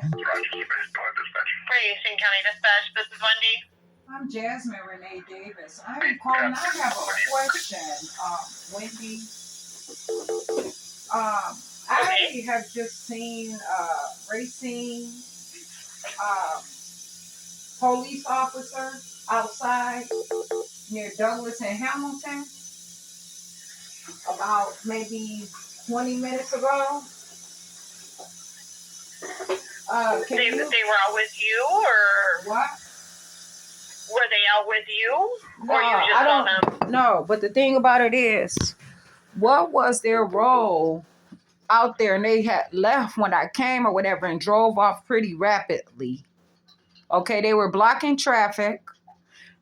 Racine County Dispatch, this is Wendy. I'm Jasmine Renee Davis. I'm calling. I have a question, Wendy. I have just seen Racine police officer outside near Douglas and Hamilton about maybe 20 minutes ago. They were out with you, or what? Were they out with you? No, or you just I saw don't them? know. But the thing about it is, what was their role out there? And they had left when I came or whatever and drove off pretty rapidly. Okay, they were blocking traffic,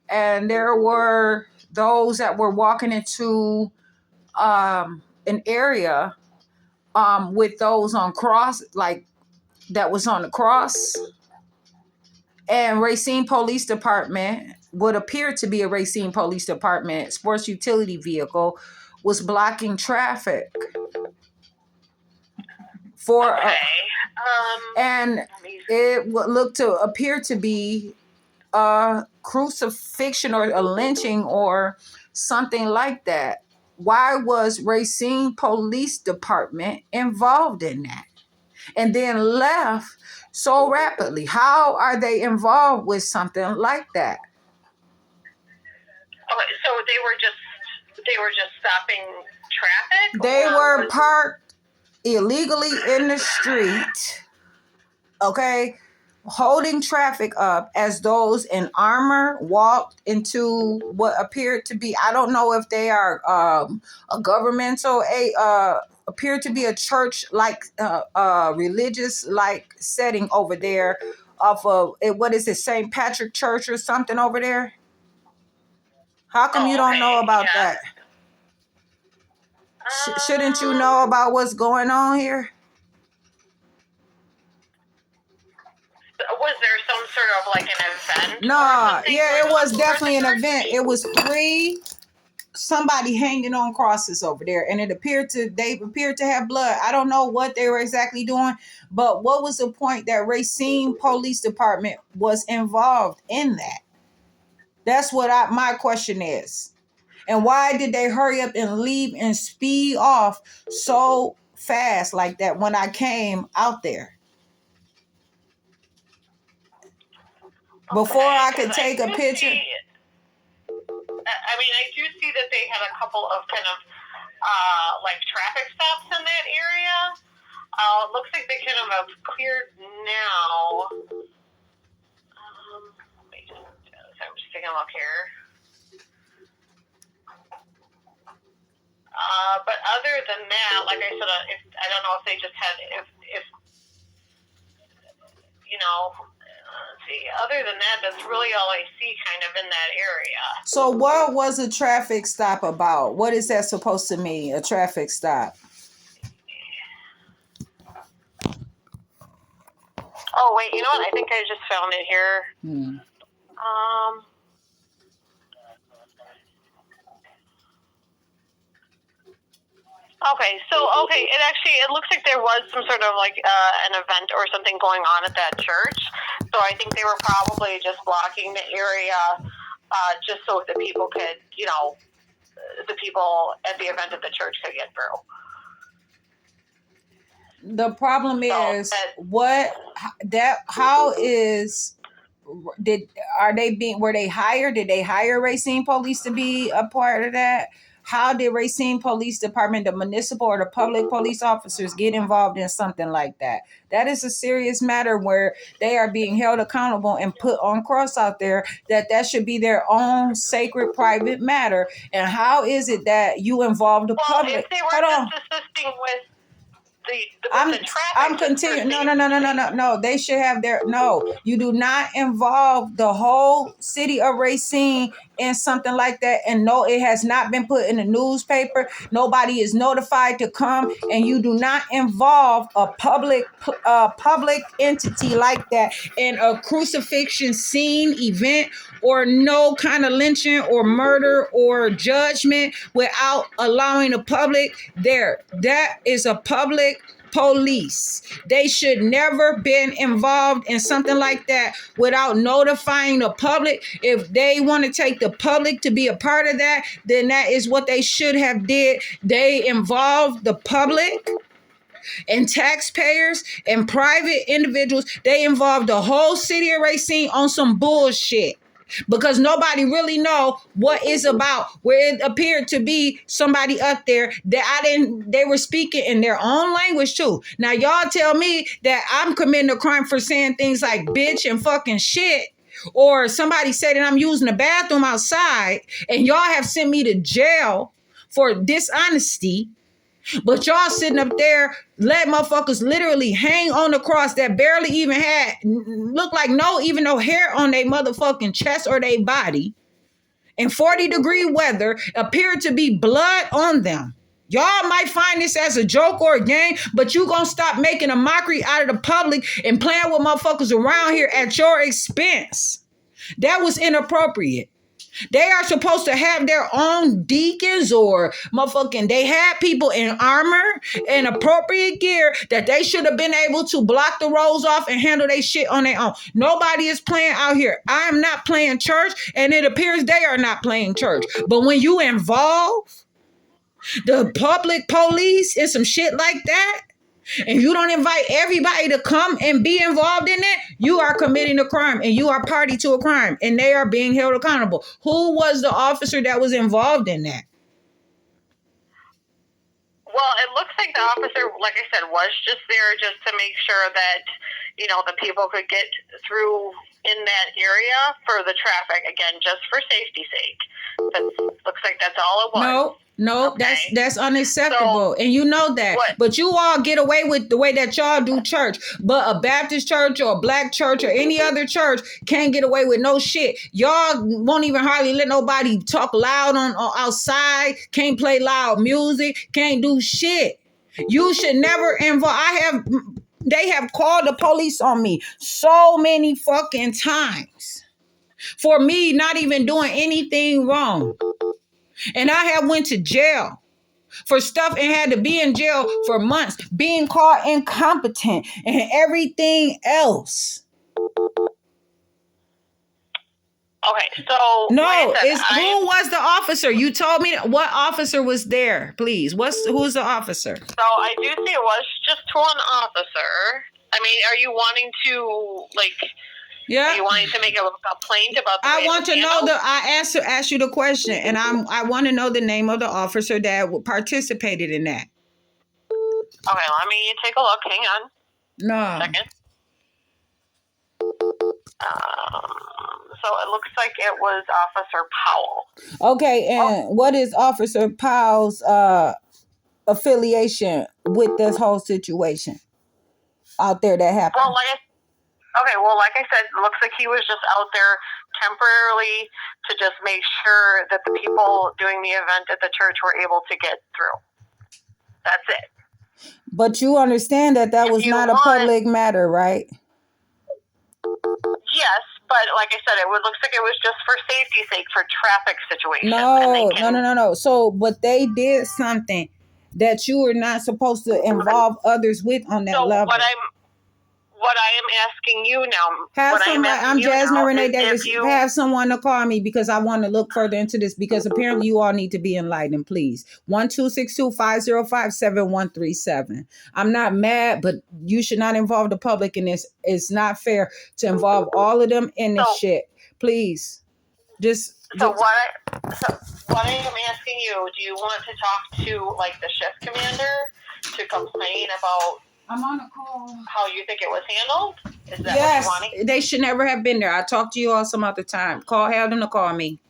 and there were those that were walking into an area with those on cross, like that was on the cross. And Racine Police Department, would appear to be a Racine Police Department sports utility vehicle, was blocking traffic for and it would look to appear to be a crucifixion or a lynching or something like that. Why was Racine Police Department involved in that and then left so rapidly? How are they involved with something like that? Okay, so they were just stopping traffic? They were parked illegally in the street, okay, holding traffic up as those in armor walked into what appeared to be, I don't know if they are a governmental, appeared to be a church like religious like setting over there off of what is it, St. Patrick Church or something over there. How come you don't know about that? Shouldn't you know about what's going on here? Was there some sort of like an event? No, yeah, it was definitely an event. It was somebody hanging on crosses over there, and they appeared to have blood. I don't know what they were exactly doing, but what was the point that Racine Police Department was involved in that? That's what my question is. And why did they hurry up and leave and speed off so fast like that when I came out there? Before I could take a picture. I mean, I do see that they had a couple of kind of like traffic stops in that area. It looks like they kind of have cleared now. I'm just taking a look here. But other than that, like I said, I don't know if they just had, if you know, let's see. Other than that, that's really all I see kind of in that area. So what was a traffic stop about? What is that supposed to mean, a traffic stop? Oh, wait, you know what? I think I just found it here. Okay, so it looks like there was some sort of like an event or something going on at that church. So I think they were probably just blocking the area just so the people could, the people at the event at the church could get through. The problem is were they hired? Did they hire Racine Police to be a part of that? How did Racine Police Department, the municipal or the public police officers, get involved in something like that? That is a serious matter where they are being held accountable and put on cross out there. That should be their own sacred private matter. And how is it that you involve the public? If they were just assisting with I'm continuing. No. They should have no. You do not involve the whole city of Racine in something like that. And no, it has not been put in the newspaper. Nobody is notified to come, and you do not involve a public entity like that in a crucifixion scene event or no kind of lynching or murder or judgment without allowing the public there. That is a public police. They should never been involved in something like that without notifying the public. If they want to take the public to be a part of that, then that is what they should have did. They involved the public and taxpayers and private individuals. They involved the whole city of Racine on some bullshit. Because nobody really know what it's about, where it appeared to be somebody up there that they were speaking in their own language too. Now y'all tell me that I'm committing a crime for saying things like bitch and fucking shit, or somebody said that I'm using the bathroom outside, and y'all have sent me to jail for dishonesty. But y'all sitting up there, let motherfuckers literally hang on the cross that barely even had, look like no hair on their motherfucking chest or their body, in 40-degree weather, appeared to be blood on them. Y'all might find this as a joke or a game, but you gonna stop making a mockery out of the public and playing with motherfuckers around here at your expense. That was inappropriate. They are supposed to have their own deacons or motherfucking, they had people in armor and appropriate gear that they should have been able to block the roads off and handle their shit on their own. Nobody is playing out here. I am not playing church, and it appears they are not playing church. But when you involve the public police in some shit like that, and you don't invite everybody to come and be involved in it, you are committing a crime, and you are party to a crime, and they are being held accountable. Who was the officer that was involved in that? Well, it looks like the officer, like I said, was just there just to make sure that, the people could get through in that area for the traffic, again, just for safety's sake. Looks like that's all it was. No, okay. That's unacceptable. So, and you know that. What? But you all get away with the way that y'all do church. But a Baptist church or a black church or any other church can't get away with no shit. Y'all won't even hardly let nobody talk loud on outside, can't play loud music, can't do shit. You should never involve. They have called the police on me so many fucking times for me not even doing anything wrong. And I have went to jail for stuff and had to be in jail for months, being called incompetent and everything else. Okay, so no, who was the officer? You told me what officer was there, please. Who's the officer? So I do see it was just one officer. I mean, are you wanting to Yeah. Are you wanting to make a complaint about the I want to know I asked you the question, and I want to know the name of the officer that participated in that. Okay, let me take a look. Hang on. No. Second. So it looks like it was Officer Powell. Okay, and what is Officer Powell's affiliation with this whole situation out there that happened? Well, like I said, it looks like he was just out there temporarily to just make sure that the people doing the event at the church were able to get through. That's it. But you understand that was not a public matter, right? Yes, but like I said, looks like it was just for safety's sake, for traffic situations. No. So, but they did something that you were not supposed to involve others with on that level. What I am asking you now, I'm Jasmine Renee Davis. Have someone to call me because I want to look further into this, because apparently you all need to be enlightened, please. 1-262-505-7137. I'm not mad, but you should not involve the public in this. It's not fair to involve all of them in this shit. Please. What I am asking you, do you want to talk to the shift commander to complain about I'm on a call. How you think it was handled? Is that what you wanting? They should never have been there. I talk to you all some other time. Have them to call me.